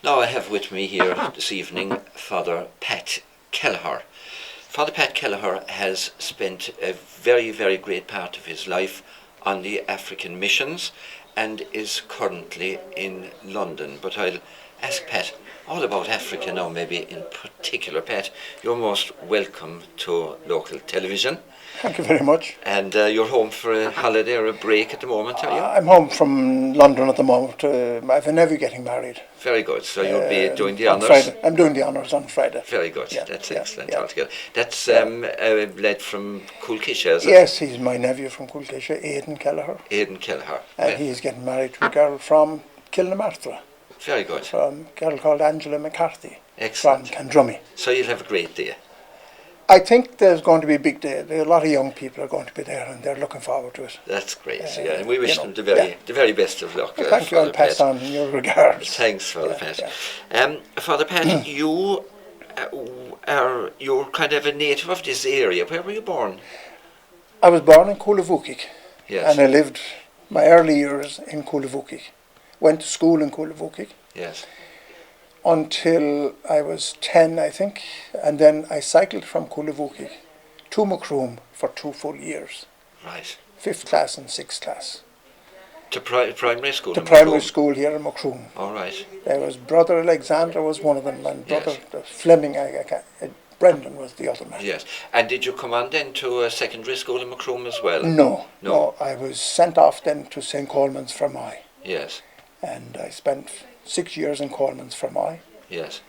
Now I have with me here this evening Father Pat Kelleher. Father Pat Kelleher has spent a very, very great part of his life on the African missions and is currently in London. But I'll ask Pat all about Africa now, maybe in particular. Pat, you're most welcome to local television. Thank you very much. And you're home for a holiday or a break at the moment, are you? I'm home from London at the moment. I have a nephew getting married. Very good. So you'll be doing the honours? Friday. I'm doing the honours on Friday. Very good. Yeah, That's yeah, excellent yeah. altogether. That's led from Kitui, is it? Yes, he's my nephew from Kitui, Aidan Kelleher. Aidan Kelleher. And he's getting married to a girl from Kilnamartha. Very good. From a girl called Angela McCarthy. Excellent. From Candrummy. So you'll have a great day. I think there's going to be a big day. A lot of young people are going to be there and they're looking forward to it. That's great. Yeah, and we wish them the very best of luck. Well, thank you. I'll pass on your regards. Thanks, Father Pat. Yeah. Father Pat, you're kind of a native of this area. Where were you born? I was born in Kulavukik. Yes. And I lived my early years in Kulavukik. Went to school in Kulavukik. Yes. Until I was 10, I think, and then I cycled from Kulavukik to Macroom for 2 full years. Right. 5th class and 6th class. To primary school? To primary school here in Macroom. All right. There was Brother Alexander was one of them, and Brother Fleming, Brendan was the other man. Yes. And did you come on then to a secondary school in Macroom as well? No. I was sent off then to St. Coleman's Fermoy. Yes. And I spent 6 years in Coleman's Fermoy. Yes.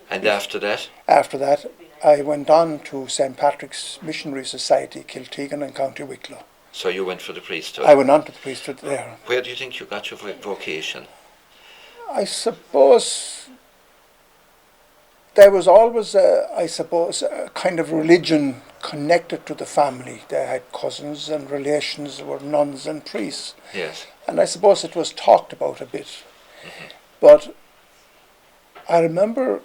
And after that? After that, I went on to St. Patrick's Missionary Society, Kiltegan and County Wicklow. So you went for the priesthood? I went on to the priesthood there. Where do you think you got your vocation? I suppose there was always, a kind of religion connected to the family. They had cousins and relations who were nuns and priests. Yes. And I suppose it was talked about a bit. Mm-hmm. But I remember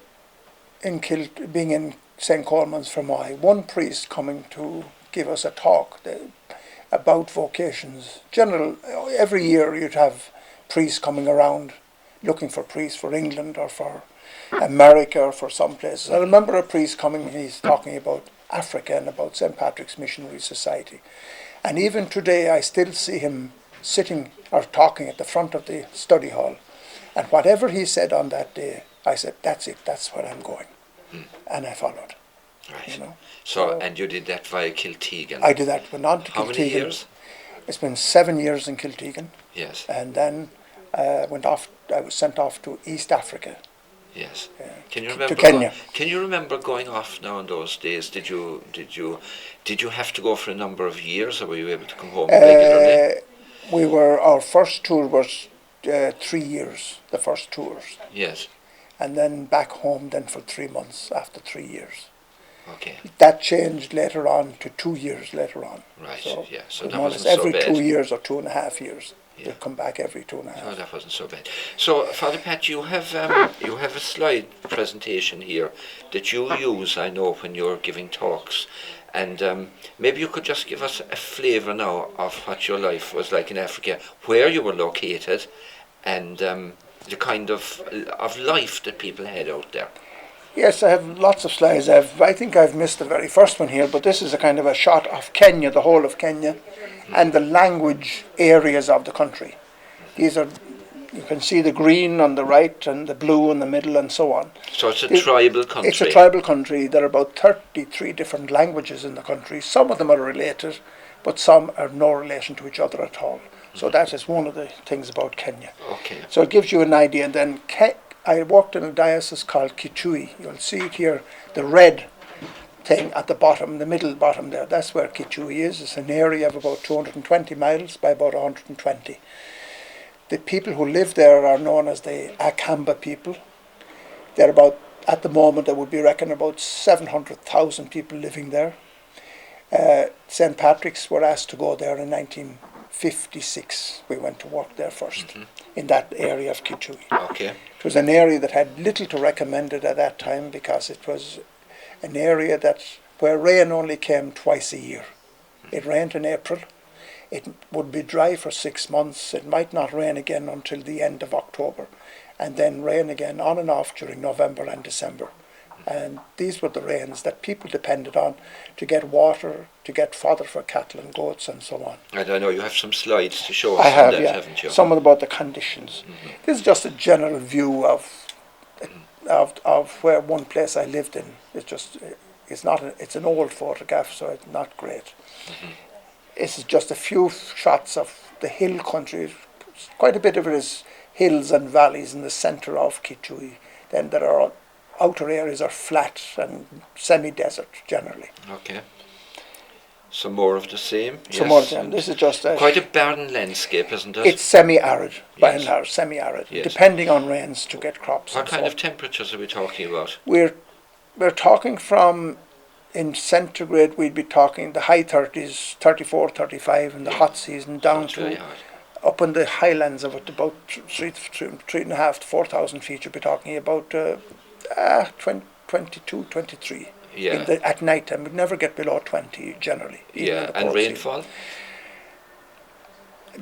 being in St. Coleman's Fermoy, one priest coming to give us a talk about vocations. Every year you'd have priests coming around looking for priests for England or for America or for some places. I remember a priest coming, he's talking about Africa and about St. Patrick's Missionary Society. And even today I still see him sitting or talking at the front of the study hall. And whatever he said on that day, I said, that's it, that's where I'm going. And I followed. Right. You know? So, and you did that via Kiltegan? I did that, went on to Kiltegan. How many years? It's been 7 years in Kiltegan. Yes. And then I was sent off to East Africa. Yes. Can you remember to Kenya? Can you remember going off now in those days? Did you have to go for a number of years, or were you able to come home regularly? Our first tour was 3 years, the first tours. Yes. And then back home then for 3 months after 3 years. Okay. That changed later on to 2 years later on. Right, so yeah. So that wasn't every so bad. 2 years or 2.5 years. Yeah. They'll come back every 2.5. Oh, that wasn't so bad. So, Father Pat, you have a slide presentation here that you use, I know, when you're giving talks. And maybe you could just give us a flavour now of what your life was like in Africa, where you were located, and the kind of life that people had out there. Yes, I have lots of slides. I think I've missed the very first one here, but this is a kind of a shot of Kenya, the whole of Kenya, and the language areas of the country. These are, you can see the green on the right and the blue in the middle and so on. So it's a tribal country. It's a tribal country. There are about 33 different languages in the country. Some of them are related, but some are no relation to each other at all. So that is one of the things about Kenya. Okay. So it gives you an idea. And then I worked in a diocese called Kitui. You'll see it here, the red thing at the bottom, the middle bottom there. That's where Kitui is. It's an area of about 220 miles by about 120. The people who live there are known as the Akamba people. They're about, at the moment, there would be reckoned about 700,000 people living there. St. Patrick's were asked to go there in 1956. We went to work there first, in that area of Kitui. Okay. It was an area that had little to recommend it at that time because it was an area where rain only came twice a year. It rained in April. It would be dry for 6 months. It might not rain again until the end of October. and then rain again on and off during November and December. And these were the rains that people depended on to get water, to get fodder for cattle and goats and so on. And I know you have some slides to show us I have, that, yeah, haven't you? some about the conditions. This is just a general view of where one place I lived in. It's an old photograph, so it's not great. This is just a few shots of the hill country. Quite a bit of it is hills and valleys in the centre of Kitui. Then there are outer areas are flat and semi-desert generally. Okay. Some more of the same. Some more of them. This is just quite a barren landscape, isn't it? It's semi-arid, by Yes. and large, semi-arid, Yes. depending on rains to get crops. What and kind so of temperatures are we talking about? We're talking from, in centigrade, we'd be talking the high 30s, 34, 35 in the hot season, down That's very to hard. up in the highlands of it, about 3.5 to 4,000 feet. You'd be talking about 22, 23 Yeah. at night time. We'd never get below 20 generally. Even in Yeah, the and cold rainfall? season.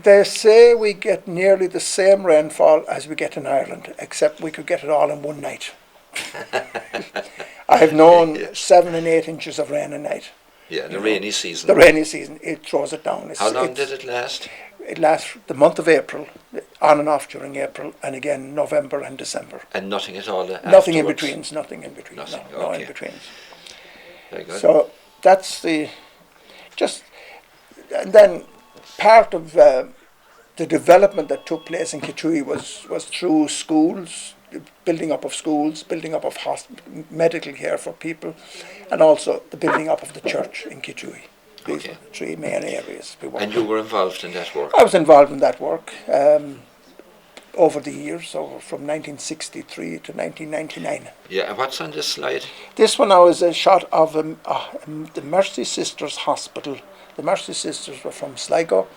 They say we get nearly the same rainfall as we get in Ireland, except we could get it all in one night. I have known 7 and 8 inches of rain a night. Yeah, the rainy season. The rainy season, it throws it down. How long did it last? It lasts the month of April, on and off during April, and again November and December. And nothing at all afterwards? Nothing in betweens, nothing in between. Nothing, No okay. in betweens. Very good. So that's and then part of the development that took place in Kitui was through schools, the building up of schools, building up of medical care for people, and also the building up of the church in Kitui. These were the 3 main areas we worked And you were involved in that work? I was involved in that work over the years, from 1963 to 1999. Yeah, and what's on this slide? This one now is a shot of the Mercy Sisters Hospital. The Mercy Sisters were from Sligo.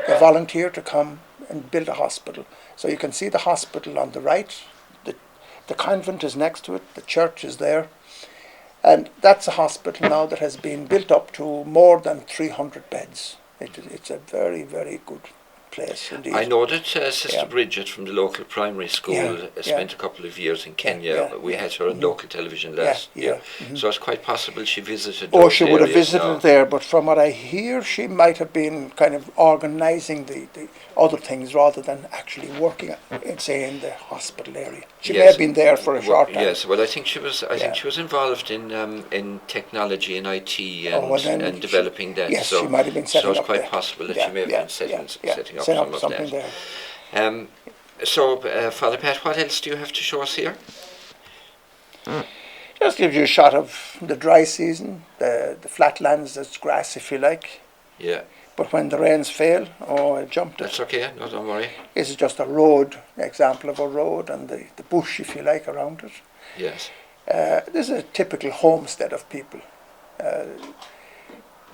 They volunteered to come and build a hospital. So you can see the hospital on the right. The convent is next to it. The church is there. And that's a hospital now that has been built up to more than 300 beds. It's a very, very good place indeed. I know that Sister Yeah. Bridget from the local primary school spent a couple of years in Kenya. yeah, We had her on local television last year. So it's quite possible she visited Oh, those she would have areas visited now. there, but from what I hear, she might have been kind of organising the other things rather than actually working, say, in the hospital area. She may Yes. have been there for a short time. Yes, well, I think she was. I Yeah. think she was involved in technology and IT Oh, well, then and developing that. Yes, so, she might have been setting so it's up quite there. possible that Yeah, she may have yeah, been setting Setting up some of something that. there. So, Father Pat, what else do you have to show us here? Just gives you a shot of the dry season, the flatlands, there's grass if you like. Yeah, But when the rains fail, I jumped it. that's okay. No, don't worry. This is just a road, example of a road, and the bush, if you like, around it. Yes. This is a typical homestead of people.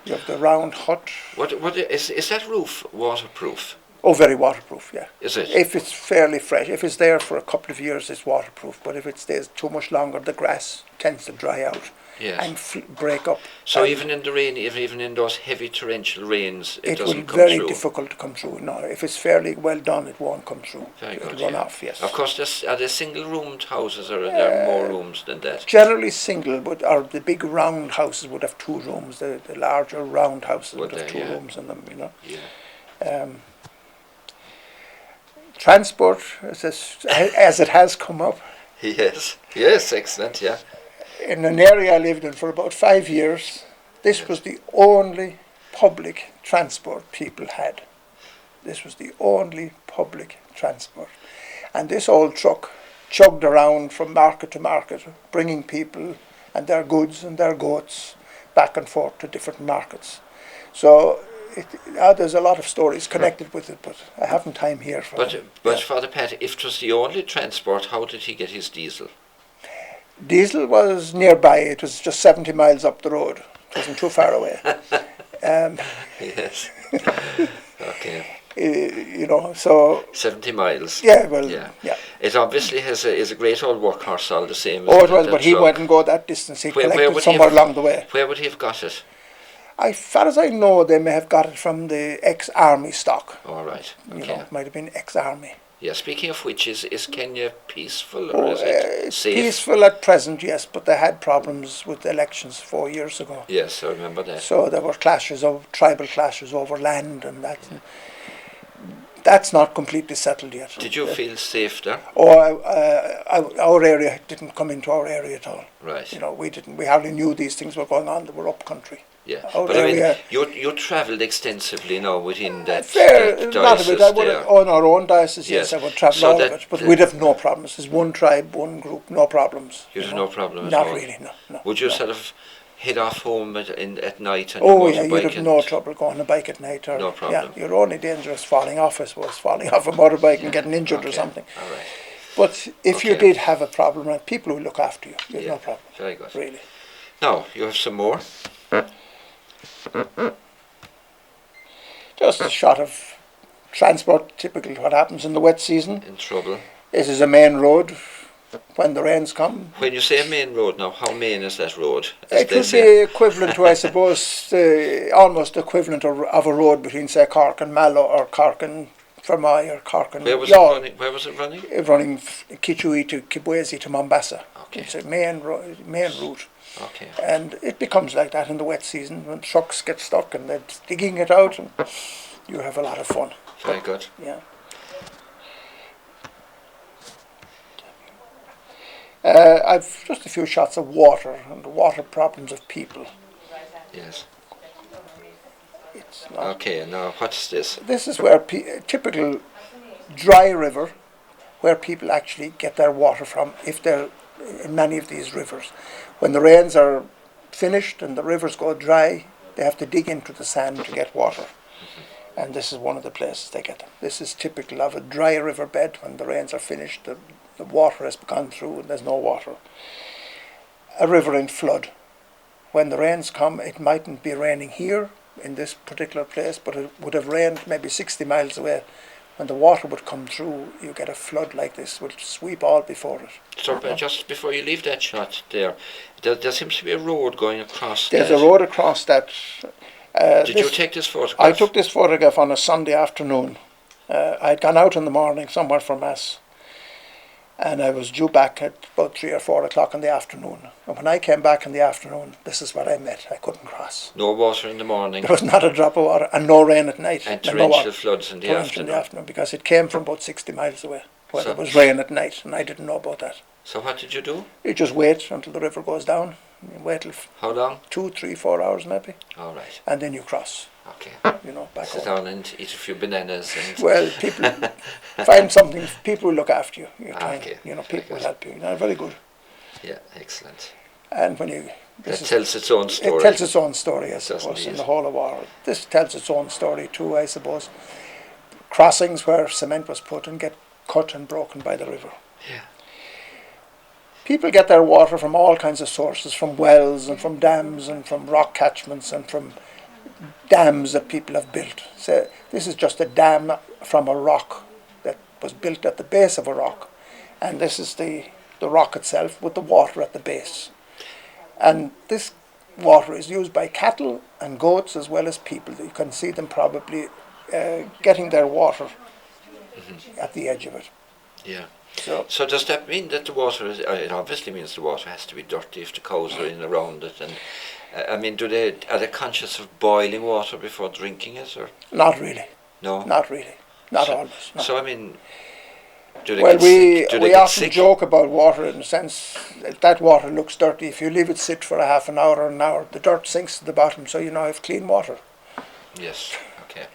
You have the round hut. What is that roof waterproof? Oh, very waterproof, yeah. Is it? If it's fairly fresh, if it's there for a couple of years, it's waterproof. But if it stays too much longer, the grass tends to dry out Yes. and break up. So And even in the rain, even in those heavy torrential rains, it it will doesn't be come very through. difficult to come through. No, if it's fairly well done, it won't come through. Very It'll good. run Yeah. off, yes. Of course, are there single-roomed houses, or are there more rooms than that? Generally single, but or the big round houses would have 2 rooms. The larger round houses would have 2 yeah. rooms in them, you know. Yeah. Transport, as it has come up, Yes. Yes. Excellent. Yeah. in an area I lived in for about 5 years, this was the only public transport people had. This was the only public transport. And this old truck chugged around from market to market, bringing people and their goods and their goats back and forth to different markets. So there's a lot of stories connected with it, but I haven't time here for But them. Father Pat, if it was the only transport, how did he get his diesel? Diesel was nearby. It was just 70 miles up the road. It wasn't too far away. Yes. Okay. You know, so 70 miles. yeah, well, Yeah. yeah. It obviously is a great old workhorse, all the same. Oh, isn't it was, that but he truck? wouldn't go that distance. He Where collected would he somewhere have- along the way. Where would he have got it? As far as I know, they may have got it from the ex-army stock. All right. You Okay. know, it might have been ex-army. Yeah, speaking of which, is Kenya peaceful or is it It's safe? peaceful at present, yes, but they had problems with the elections 4 years ago. Yes, I remember that. So there were tribal clashes over land, and that's not completely settled yet. Did you feel safe there? Our area didn't come into our area at all. Right. You know, we hardly knew these things were going on. They were up country. Yeah, Our but area, I mean, you travelled extensively now within that, fair, that not a bit. diocese I would there. on our own diocese, Yes. yes, I would travel So all that- of it, but we'd have no problems. There's one tribe, one group, no problems. You had know. no problem at Not all? really, no. Would you no. sort of head off home at night on Oh your yeah, motorbike? you'd have no trouble going on a bike at night. Or, No problem. Yeah, you're only dangerous falling off, I suppose, falling off a motorbike and getting injured or Okay, something. all right. But if you Okay. did have a problem, right, people will look after you. You have Yeah, no problem. very good. Really. Now, you have some more? Just a shot of transport, typically what happens in the wet season. In trouble. This is a main road when the rains come. When you say main road now, how main is that road? As It they would say? be equivalent to, I suppose, almost equivalent of a road between, say, Cork and Mallow or Cork and Fermoy or Cork and Where was Law, it running? Where was it running? running Kitui to Kibwezi to Mombasa. Okay. It's a main route. Okay. And it becomes like that in the wet season when trucks get stuck and they're digging it out, and you have a lot of fun. Very good. Yeah. I've just a few shots of water and the water problems of people. Yes. It's not. Okay, now what's this? This is where typical dry river, where people actually get their water from. If they're in many of these rivers, when the rains are finished and the rivers go dry, they have to dig into the sand to get water. And this is one of the places they get them. This is typical of a dry riverbed. When the rains are finished, the water has gone through and there's no water. A river in flood. When the rains come, it mightn't be raining here in this particular place, but it would have rained maybe 60 miles away. When the water would come through, you get a flood like this, will sweep all before it. So, just before you leave that shot there seems to be a road going across. There's that. a road across that. Did you take this photograph? I took this photograph on a Sunday afternoon. I'd gone out in the morning somewhere for Mass, and I was due back at about 3 or 4 o'clock in the afternoon. And when I came back in the afternoon, this is what I met. I couldn't cross. No water in the morning. There was not a drop of water, and no rain at night. And no torrential floods in the torrential afternoon. in the afternoon, because it came from about 60 miles away, where So- there was rain at night, and I didn't know about that. So what did you do? You just wait until the river goes down. You wait till How long? 2, 3, 4 hours maybe, All right. and then you cross. Okay. Back Sit home. down and eat a few bananas and. Well, people find something. People will look after you. You're trying, Okay. people will help you. Very good. Yeah, excellent. And when you That tells its own story. it tells its own story, I Doesn't suppose, in it? the whole of war. This tells its own story too, I suppose. Crossings where cement was put and get cut and broken by the river. Yeah. People get their water from all kinds of sources, from wells and from dams and from rock catchments and from dams that people have built. So this is just a dam from a rock that was built at the base of a rock, and this is the rock itself with the water at the base. And this water is used by cattle and goats as well as people. You can see them probably getting their water at the edge of it. Yeah. So does that mean that the water is? It obviously means the water has to be dirty if the cows are in around it. And I mean, are they conscious of boiling water before drinking it, or not really, no? not really, not always. No. So I mean, do they Well, get sick? Do they we get often sick? joke about water in the sense that water looks dirty. If you leave it sit for a half an hour or an hour, the dirt sinks to the bottom, so you now have clean water. Yes. Okay.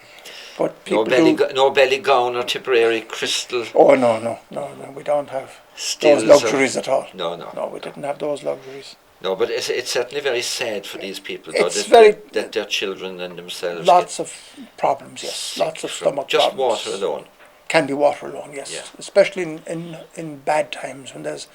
But people No belly gown or Tipperary crystal. Oh no, we don't have Stills those luxuries at all. No, we didn't have those luxuries. No, but it's certainly very sad for these people, though, It's that their children and themselves lots of problems, yes, sick lots of from stomach just problems. water alone. Can be water alone, yes, Yeah. especially in bad times when there's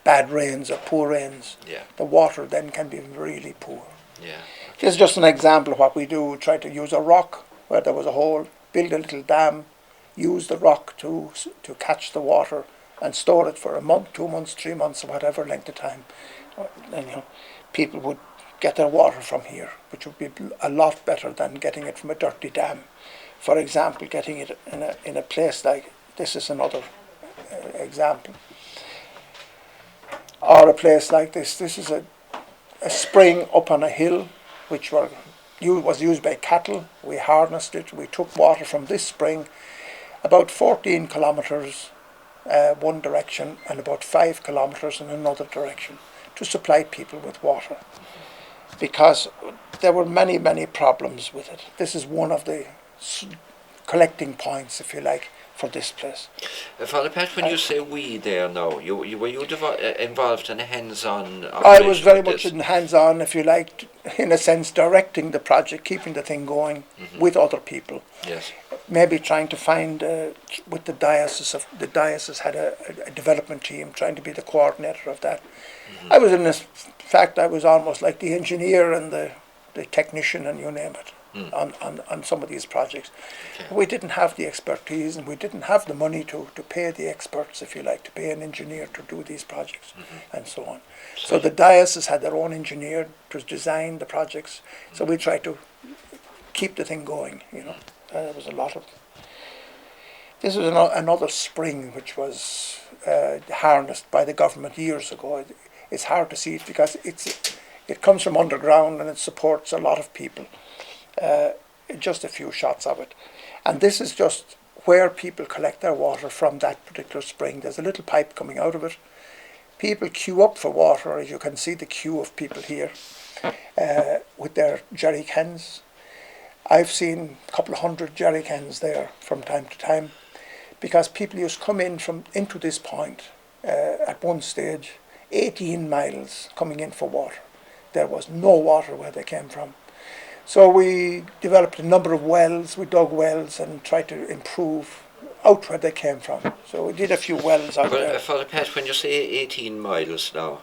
bad rains or poor rains. Yeah. The water then can be really poor. Yeah. This is just an example of what we do. We try to use a rock where there was a hole, build a little dam, use the rock to catch the water and store it for a month, 2 months, 3 months, or whatever length of time. And people would get their water from here, which would be a lot better than getting it from a dirty dam. For example, getting it in a place like this is another example. Or a place like this. This is a spring up on a hill, which was used by cattle. We harnessed it. We took water from this spring, about 14 kilometres one direction and about 5 kilometres in another direction, to supply people with water, because there were many, many problems with it. This is one of the collecting points, if you like, for this place. Father Pat, when you say we there now, were you involved in a hands-on operation? I was very much in hands-on, if you like, in a sense, directing the project, keeping the thing going with other people. Yes. Maybe trying to find, with the diocese had a development team, trying to be the coordinator of that. I was in fact, I was almost like the engineer and the technician and you name it. On some of these projects. Okay. We didn't have the expertise and we didn't have the money to pay the experts, if you like, to pay an engineer to do these projects and so on. So the diocese had their own engineer to design the projects. So we tried to keep the thing going, you know. There was a lot of... This was another spring which was harnessed by the government years ago. It's hard to see it because it comes from underground and it supports a lot of people. Just a few shots of it, and this is just where people collect their water from that particular spring. There's a little pipe coming out of it. People queue up for water, as you can see the queue of people here with their jerry cans. I've seen a couple of hundred jerry cans there from time to time, because people used to come into this point at one stage 18 miles coming in for water. There was no water where they came from. So we developed a number of wells. We dug wells and tried to improve out where they came from. So we did a few wells out there. Father Pat, when you say 18 miles now,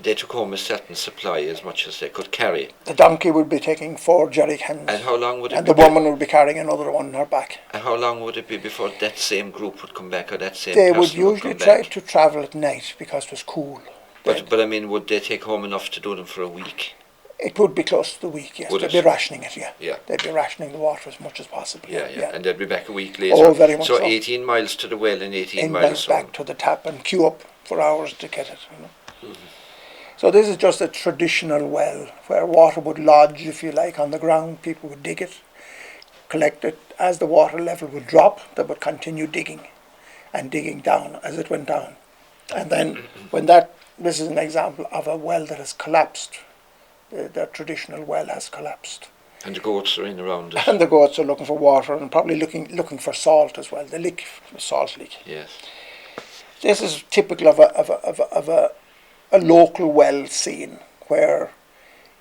they took home a certain supply, as much as they could carry. The donkey would be taking 4 jerry cans. And how long would it be? And the woman would be carrying another one on her back. And how long would it be before that same group would come back, or that same They person would usually try to travel at night because it was cool. But I mean, would they take home enough to do them for a week? It would be close to the week, yes. They'd be rationing it, yeah. They'd be rationing the water as much as possible. Yeah. And they'd be back a week later. Oh, very much so. So 18 miles to the well and 18 miles back to the tap and queue up for hours to get it, you know. So this is just a traditional well where water would lodge, if you like, on the ground. People would dig it, collect it. As the water level would drop, they would continue digging and digging down as it went down. And then this is an example of a well that has collapsed. The traditional well has collapsed. And the goats are in around it. And the goats are looking for water and probably looking for salt as well. The salt leak. Yes. This is typical of a local well scene where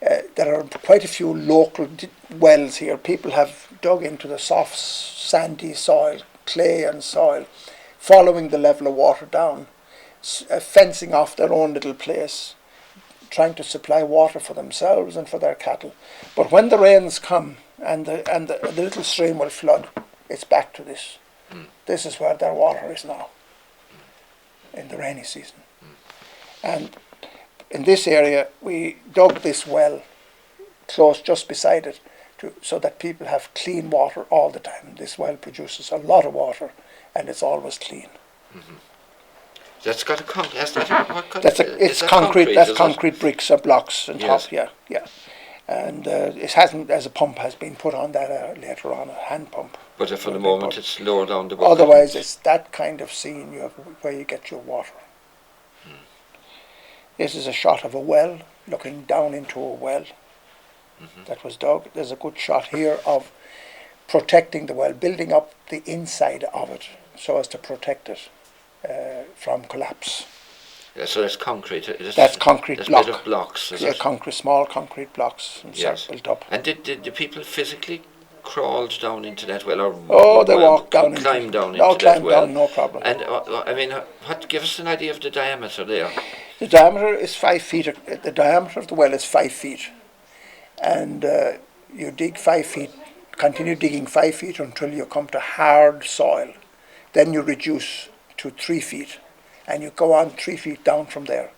there are quite a few local wells here. People have dug into the soft, sandy soil, clay and soil, following the level of water down, fencing off their own little place, trying to supply water for themselves and for their cattle. But when the rains come and the little stream will flood, it's back to this. This is where their water is now, in the rainy season. And in this area, we dug this well close just beside it so that people have clean water all the time. This well produces a lot of water and it's always clean. That's got it's concrete. That's concrete bricks or blocks on top. Yeah. And it hasn't, as a pump has been put on that later on, a hand pump. But for the moment, it's lower down the bucket. Otherwise, it's that kind of scene where you get your water. This is a shot of a well, looking down into a well that was dug. There's a good shot here of protecting the well, building up the inside of it so as to protect it from collapse. Yeah, so that's concrete. That's concrete block. Made of blocks. Small concrete blocks built up. And did the people physically crawled down into that well, or they walked down, climbed down into that well? Down, no problem. And I mean, give us an idea of the diameter there. The diameter is 5 feet. The diameter of the well is 5 feet, and you dig 5 feet. Continue digging 5 feet until you come to hard soil. Then you reduce to 3 feet, and you go on 3 feet down from there.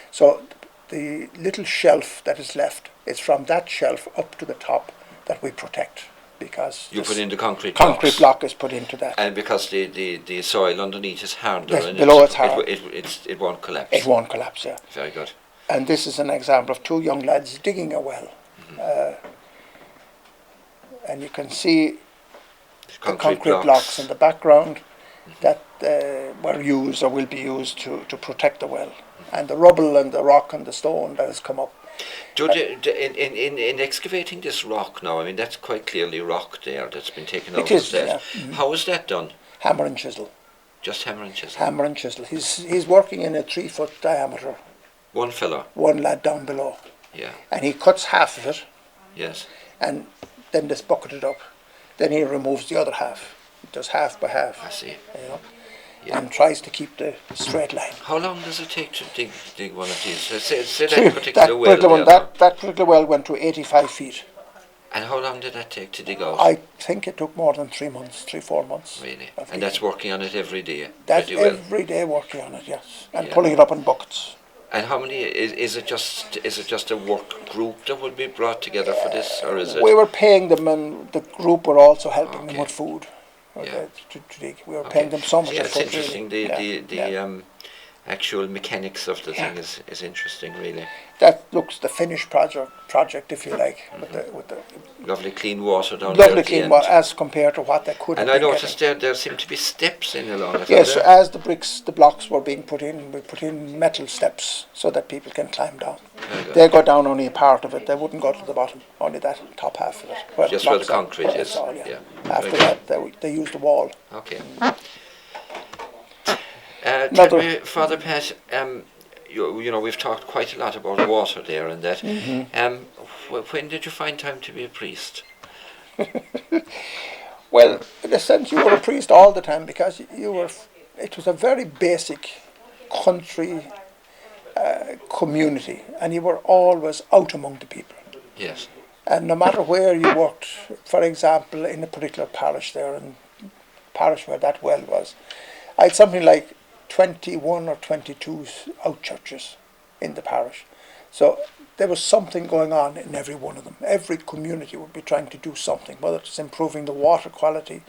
So the little shelf that is left is from that shelf up to the top that we protect. because you put in the concrete concrete blocks. block is put into that. And because the soil underneath is harder, Yes, and below it's hard. It won't collapse. It won't collapse, yeah. Very good. And this is an example of two young lads digging a well. And you can see the concrete blocks in the background that were used or will be used to protect the well. And the rubble and the rock and the stone that has come up. In excavating this rock now, I mean, that's quite clearly rock there that's been taken out of that. Yeah. Mm-hmm. How is that done? Hammer and chisel. Just hammer and chisel? Hammer and chisel. He's working in a 3-foot diameter. One fella? One lad down below. Yeah. And he cuts half of it. Yes. And then this bucketed up. Then he removes the other half. He does half by half. I see. You know, yeah. And tries to keep the straight line. How long does it take to dig one of these? Say that particular well. That particular well went to 85 feet. And how long did that take to dig out? I think it took more than 3 months, 3-4 months. Really? And that's working on it every day? That's every day working on it, yes. And pulling it up in buckets. And how many is it just a work group that would be brought together for this, or is it? We were paying them, and the group were also helping them with food. To dig. We were paying them so much. Yeah, it's interesting. Really. The actual mechanics of the thing is interesting, really. That looks the finished project, if you like, with the lovely clean water down there. Lovely clean water as compared to what they could have. And I noticed there seemed to be steps in along it. Yes, so as the blocks were being put in, we put in metal steps so that people can climb down. They go down only a part of it. They wouldn't go to the bottom, only that top half of it. Just where the concrete is. All, yeah. After that, they used the wall. Okay. Tell me, Father Pat, you know, we've talked quite a lot about water there and that. When did you find time to be a priest? Well, in a sense, you were a priest all the time because it was a very basic country community, and you were always out among the people. Yes. And no matter where you worked, for example, in a particular parish there, and parish where that well was, I had something like 21 or 22 out churches in the parish. So there was something going on in every one of them. Every community would be trying to do something, whether it's improving the water quality,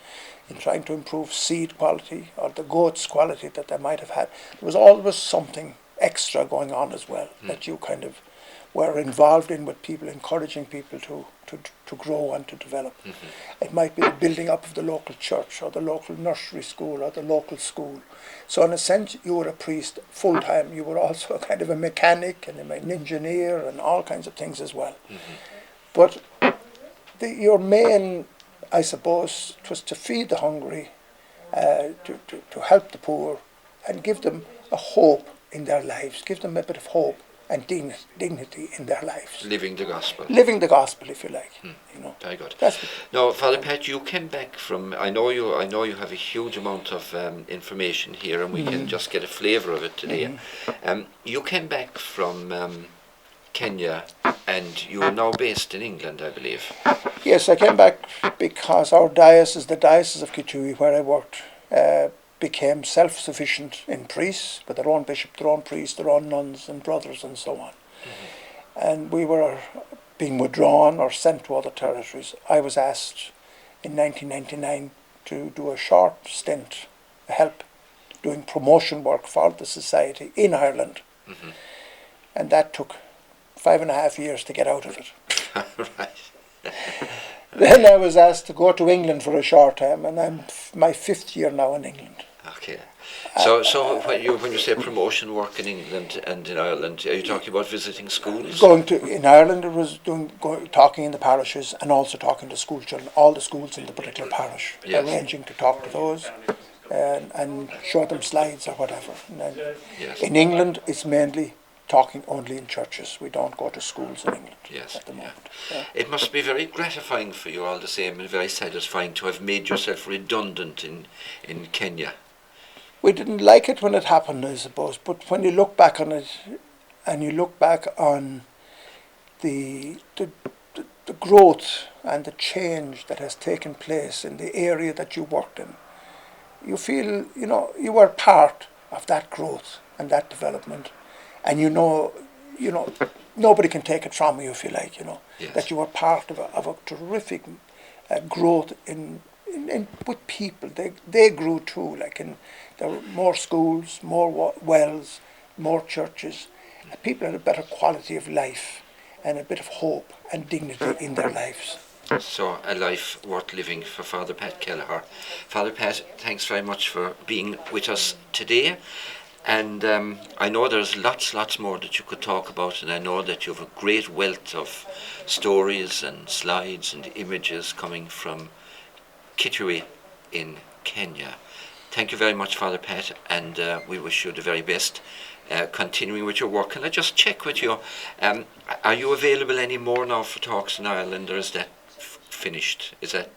in trying to improve seed quality, or the goats' quality that they might have had. There was always something extra going on as well that you kind of were involved in, with people, encouraging people to grow and to develop. It might be the building up of the local church or the local nursery school or the local school. So in a sense, you were a priest full time. You were also kind of a mechanic and an engineer and all kinds of things as well. But your main, I suppose, was to feed the hungry, to help the poor, and give them a hope in their lives, give them a bit of hope and dignity in their lives. Living the gospel. Living the gospel, if you like. You know. Very good. That's now, Father Pat, you came back from. I know you have a huge amount of information here, and we can just get a flavour of it today. You came back from Kenya, and you are now based in England, I believe. Yes, I came back because our diocese, the Diocese of Kitui, where I worked, became self-sufficient in priests, with their own bishop, their own priests, their own nuns and brothers and so on. And we were being withdrawn or sent to other territories. I was asked in 1999 to do a short stint, help doing promotion work for the society in Ireland. And that took 5.5 years to get out of it. Right. Then I was asked to go to England for a short time, and I'm my 5th year now in England. Okay. So when you say promotion work in England and in Ireland, are you talking about visiting schools? In Ireland, it was talking in the parishes and also talking to school children, all the schools in the particular parish, arranging to talk to those and show them slides or whatever. In England, it's mainly talking only in churches. We don't go to schools in England at the moment. It must be very gratifying for you all the same, and very satisfying to have made yourself redundant in Kenya. We didn't like it when it happened, I suppose, but when you look back on it, and you look back on the growth and the change that has taken place in the area that you worked in, you feel, you were part of that growth and that development. And nobody can take it from you, if you like, that you were part of a terrific growth in with people. They grew too. Like there were more schools, more wells, more churches. People had a better quality of life and a bit of hope and dignity in their lives. So a life worth living for Father Pat Kelleher. Father Pat, thanks very much for being with us today. And I know there's lots more that you could talk about, and I know that you have a great wealth of stories and slides and images coming from Kitui in Kenya. Thank you very much, Father Pat, and we wish you the very best continuing with your work. Can I just check with you, are you available any more now for talks in Ireland, or is that finished? Is that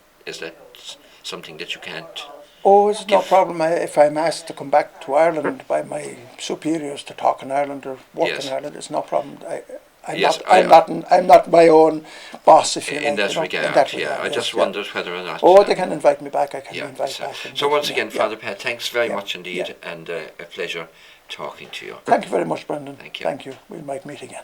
something that you can't? Oh, it's no problem. If I'm asked to come back to Ireland by my superiors to talk in Ireland or work in Ireland, it's no problem. I'm not my own boss, if you like. In that regard, I just wondered whether or not. Oh, they can invite me back. I can invite back. So once again, Father Pat, thanks very much indeed, and a pleasure talking to you. Thank you very much, Brendan. Thank you. Thank you. We might meet again.